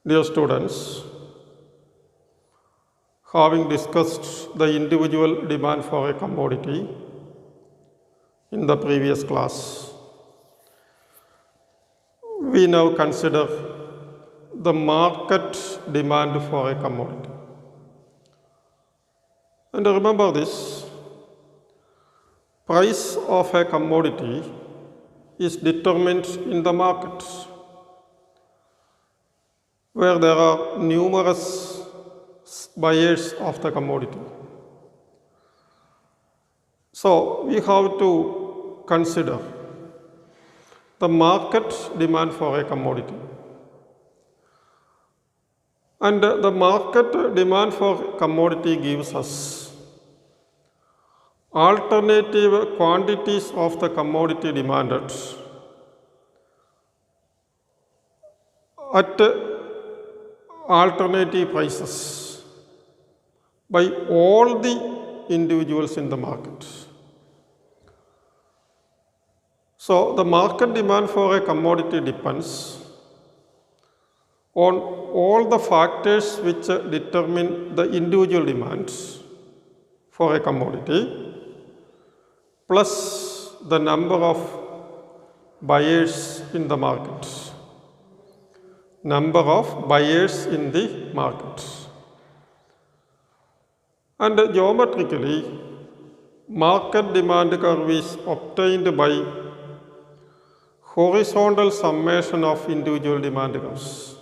Dear students, having discussed the individual demand for a commodity in the previous class, we now consider the market demand for a commodity. And remember this, price of a commodity is determined in the market, where there are numerous buyers of the commodity. So we have to consider the market demand for a commodity. And the market demand for commodity gives us alternative quantities of the commodity demanded at alternative prices by all the individuals in the market. So the market demand for a commodity depends on all the factors which determine the individual demands for a commodity plus the number of buyers in the market. Number of buyers in the market. And geometrically, market demand curve is obtained by horizontal summation of individual demand curves.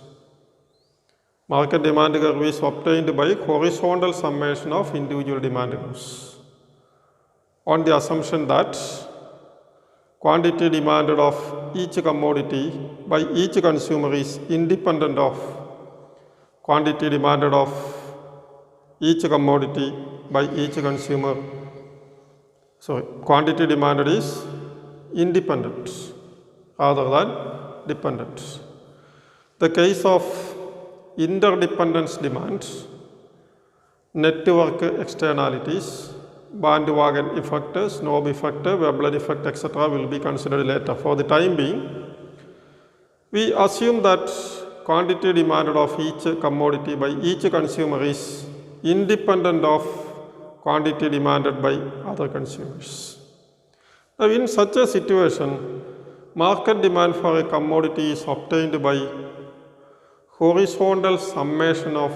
Market demand curve is obtained by horizontal summation of individual demand curves on the assumption that quantity demanded of each commodity by each consumer is independent of quantity demanded of each commodity by each consumer. Quantity demanded is independent rather than dependent. The case of interdependence demand, network externalities, bandwagon effect, snob effect, Veblen effect, etc. will be considered later. For the time being, we assume that quantity demanded of each commodity by each consumer is independent of quantity demanded by other consumers. Now, in such a situation, market demand for a commodity is obtained by horizontal summation of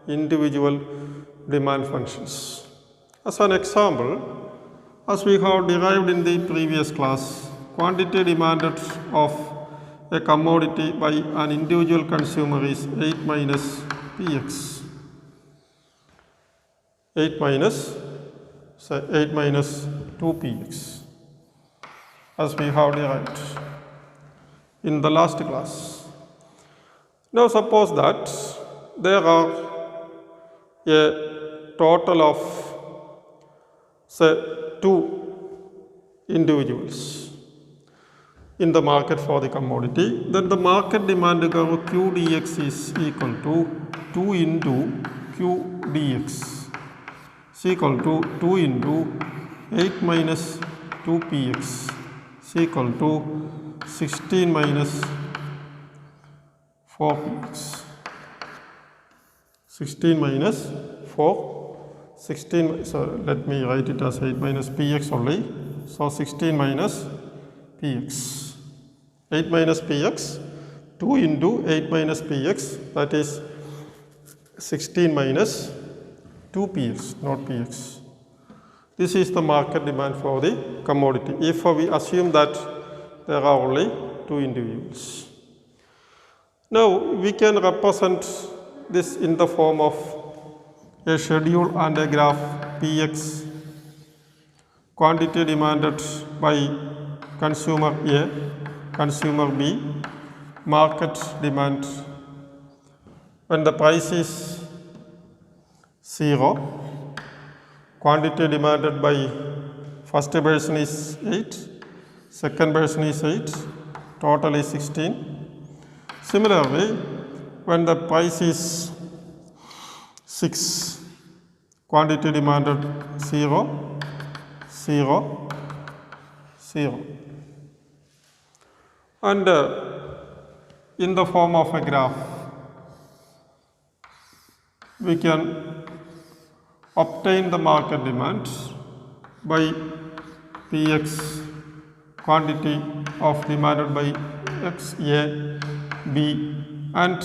individual demand functions. As an example, as we have derived in the previous class, quantity demanded of a commodity by an individual consumer is 8 minus Px. 8 minus 2Px, as we have derived in the last class. Now suppose that there are a total of two individuals in the market for the commodity, then the market demand curve Q dx is equal to 2 into Q dx is equal to 2 into 8 minus 2Px is equal to 16 minus 4Px. 16 minus 16, so let me write it as 8 minus Px only. So 16 minus Px. 8 minus Px, 2 into 8 minus Px, that is 16 minus 2Px, not Px. This is the market demand for the commodity, if we assume that there are only two individuals. Now, we can represent this in the form of a schedule and a graph Px, quantity demanded by consumer A, consumer B, market demand when the price is 0, quantity demanded by first person is 8, second person is 8, total is 16. Similarly, when the price is 6, quantity demanded 0, 0, 0. And in the form of a graph, we can obtain the market demand by Px quantity of demanded by x, a, b and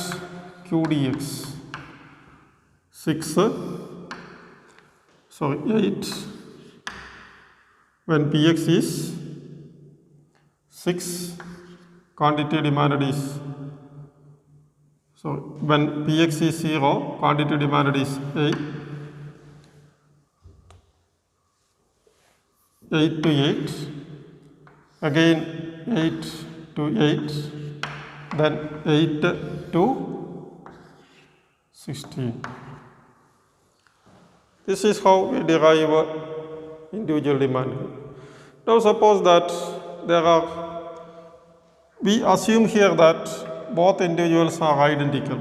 qdx 8 when Px is 6, quantity demanded is, so when Px is 0, quantity demanded is 8 to 8, again 8 to 8, then 8 to 16. This is how we derive individual demand. Now suppose that we assume here that both individuals are identical,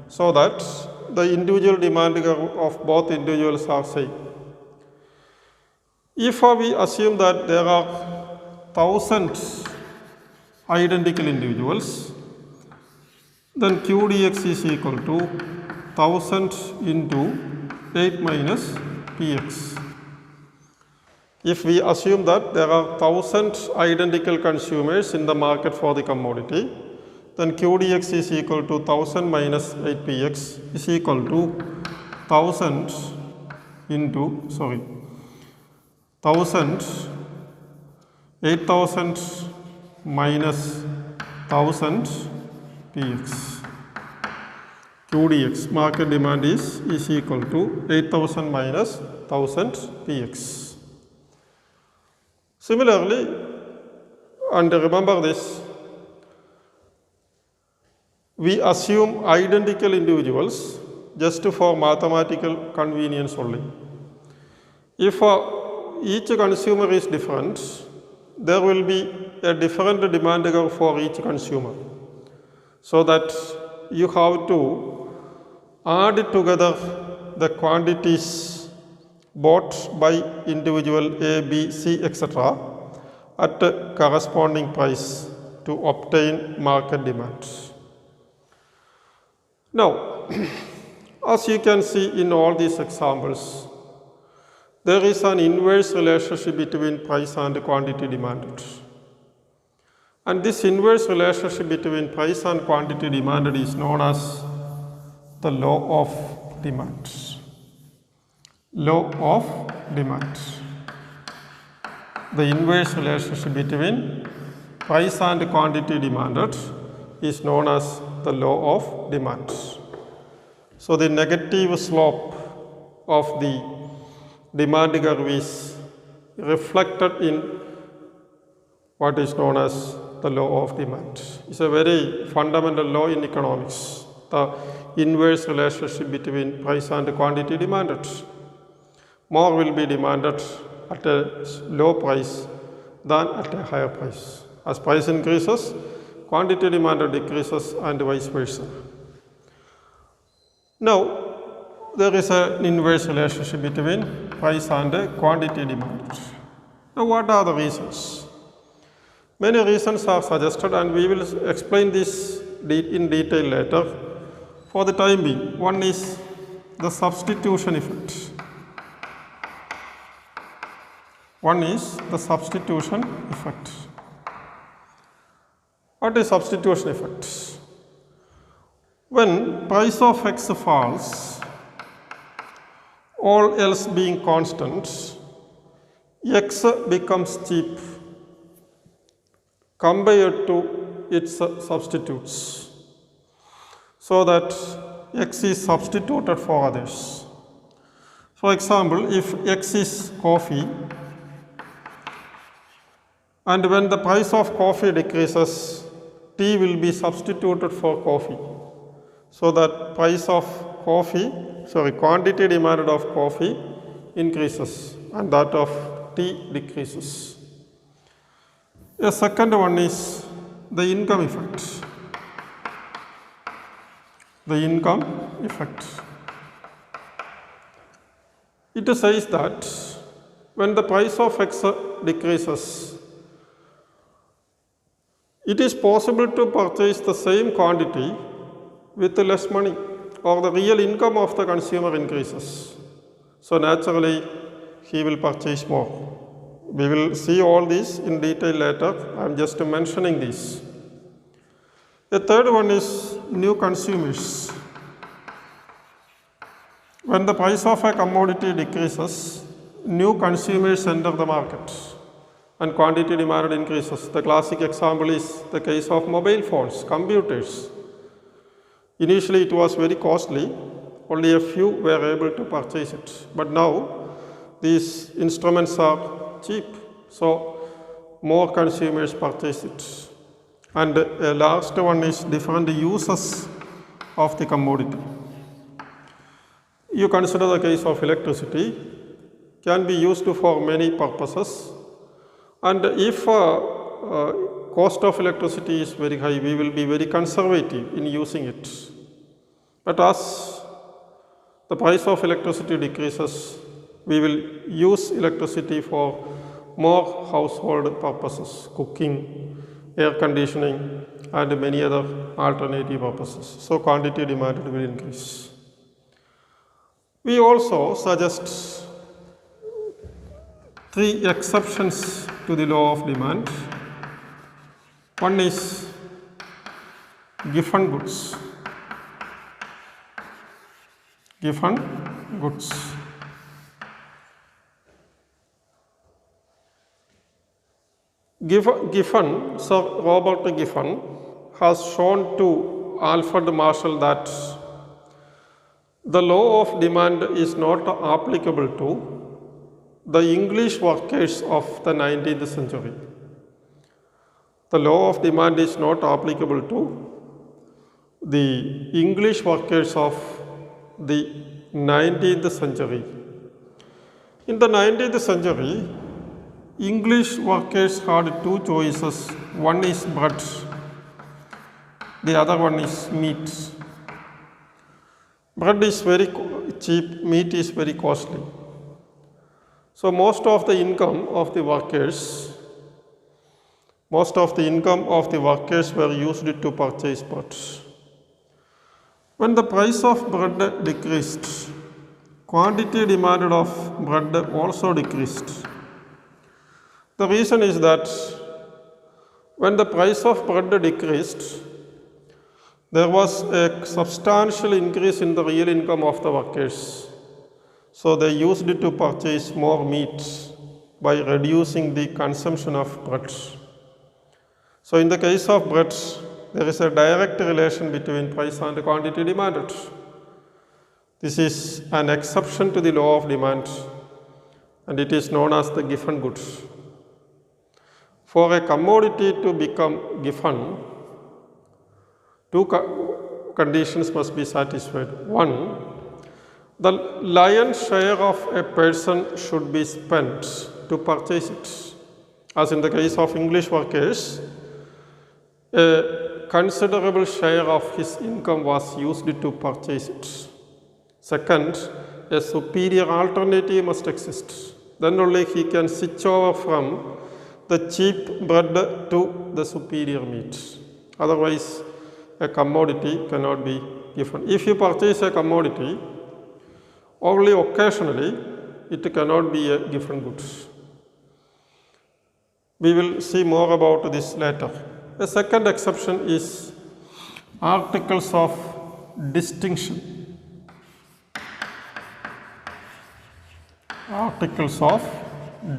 so that the individual demand of both individuals are same. If we assume that there are 1000 identical individuals, then qdx is equal to 1000 into 8 minus px. If we assume that there are 1000 identical consumers in the market for the commodity, then qdx is equal to 1000 minus 8px is equal to 1000 into 8000 minus 1000 px. qdx market demand is equal to 8000 minus 1000 px. Similarly, and remember this, we assume identical individuals just for mathematical convenience only. If each consumer is different, there will be a different demand curve for each consumer, so that you have to add together the quantities bought by individual A, B, C, etc. at a corresponding price to obtain market demand. Now, as you can see in all these examples, there is an inverse relationship between price and quantity demanded. And this inverse relationship between price and quantity demanded is known as the law of demand. Law of demand. The inverse relationship between price and quantity demanded is known as the law of demand. So the negative slope of the demand curve is reflected in what is known as the law of demand. It's a very fundamental law in economics, the inverse relationship between price and quantity demanded. More will be demanded at a low price than at a higher price. As price increases, quantity demanded decreases and vice versa. Now, there is an inverse relationship between price and quantity demanded. Now, what are the reasons? Many reasons are suggested, and we will explain this in detail later. For the time being, one is the substitution effect. One is the substitution effect. What is substitution effect? When price of X falls, all else being constant, X becomes cheap compared to its substitutes, so that X is substituted for others. For example, if X is coffee, and when the price of coffee decreases, tea will be substituted for coffee, so that price of quantity demanded of coffee increases and that of tea decreases. A second one is the income effect. The income effect. It says that when the price of X decreases, it is possible to purchase the same quantity with less money, or the real income of the consumer increases. So naturally, he will purchase more. We will see all these in detail later. I am just mentioning these. The third one is new consumers. When the price of a commodity decreases, new consumers enter the market and quantity demand increases. The classic example is the case of mobile phones, computers. Initially it was very costly, only a few were able to purchase it. But now these instruments are cheap, so more consumers purchase it. And the last one is different uses of the commodity. You consider the case of electricity, can be used for many purposes, and if cost of electricity is very high, we will be very conservative in using it. But as the price of electricity decreases, we will use electricity for more household purposes, cooking, air conditioning, and many other alternative purposes. So quantity demanded will increase. We also suggest 3 exceptions to the law of demand. One is given goods. Given goods. Giffen, Sir Robert Giffen, has shown to Alfred Marshall that the law of demand is not applicable to the English workers of the 19th century. The law of demand is not applicable to the English workers of the 19th century. In the 19th century, English workers had 2 choices. One is bread, the other one is meat. Bread is very cheap, meat is very costly. So most of the income of the workers were used to purchase bread. When the price of bread decreased, quantity demanded of bread also decreased. The reason is that when the price of bread decreased, there was a substantial increase in the real income of the workers. So they used it to purchase more meat by reducing the consumption of bread. So in the case of bread, there is a direct relation between price and quantity demanded. This is an exception to the law of demand, and it is known as the given good. For a commodity to become given, 2 conditions must be satisfied. One, the lion's share of a person should be spent to purchase it. As in the case of English workers, a considerable share of his income was used to purchase it. Second, a superior alternative must exist. Then only he can switch over from the cheap bread to the superior meat. Otherwise, a commodity cannot be given. If you purchase a commodity, only occasionally, it cannot be a given good. We will see more about this later. The second exception is articles of distinction. Articles of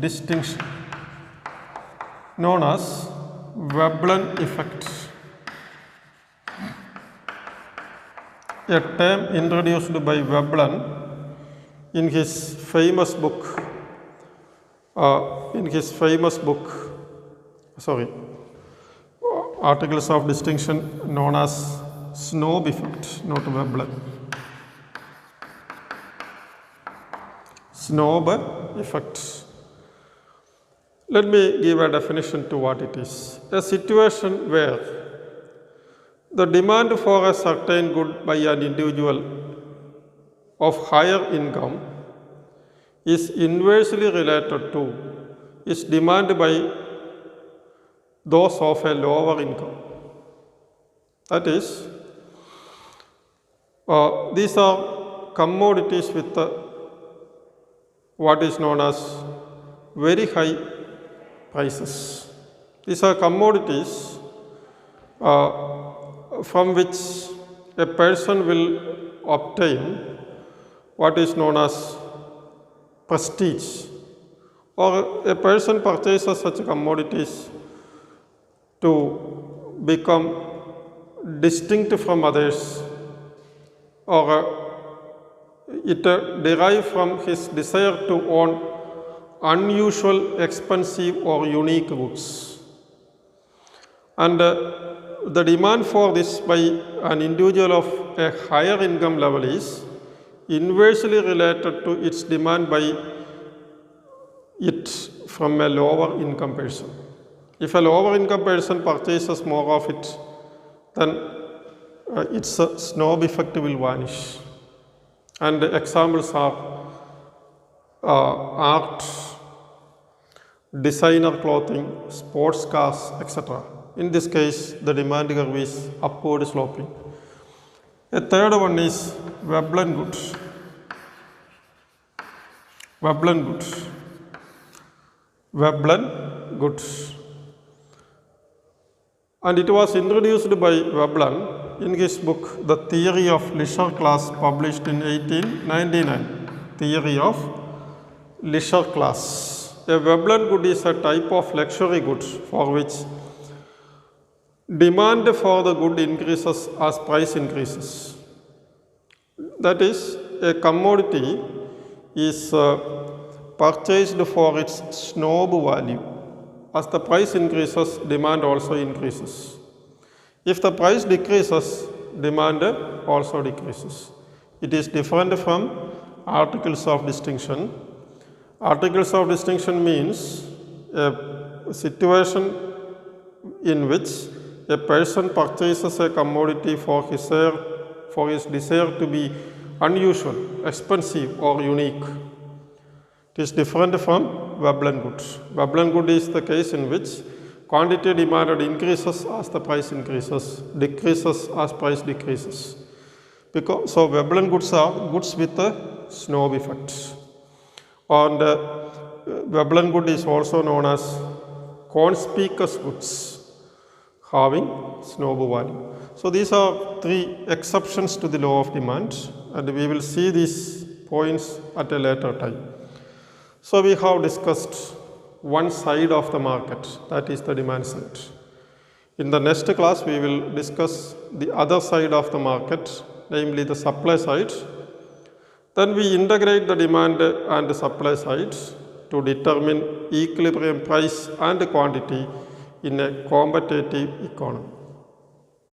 distinction, known as Veblen effect. A term introduced by Veblen in his famous book, articles of distinction, known as Snob effect, not Veblen. Snob effect. Let me give a definition to what it is. A situation where the demand for a certain good by an individual of higher income is inversely related to its demand by those of a lower income. That is, These are commodities with what is known as very high prices. These are commodities from which a person will obtain what is known as prestige, or a person purchases such commodities to become distinct from others, or it derives from his desire to own unusual, expensive or unique goods. And the demand for this by an individual of a higher income level is inversely related to its demand by it from a lower income person. If a lower income person purchases more of it, then its snob effect will vanish. And examples are art, designer clothing, sports cars, etc. In this case, the demand curve is upward sloping. A third one is Veblen goods. Veblen goods. Veblen goods. And it was introduced by Veblen in his book The Theory of Leisure Class, published in 1899. Theory of Leisure Class. A Veblen good is a type of luxury goods for which demand for the good increases as price increases. That is, a commodity is purchased for its snob value. As the price increases, demand also increases. If the price decreases, demand also decreases. It is different from articles of distinction. Articles of distinction means a situation in which a person purchases a commodity for his desire to be unusual, expensive or unique. It is different from Veblen goods. Veblen good is the case in which quantity demanded increases as the price increases, decreases as price decreases. So Veblen goods are goods with a snob effect. And Veblen good is also known as conspicuous goods having snob value. So these are three exceptions to the law of demand, and we will see these points at a later time. So we have discussed one side of the market, that is the demand side. In the next class, we will discuss the other side of the market, namely the supply side. Then we integrate the demand and the supply sides to determine equilibrium price and quantity in a competitive economy.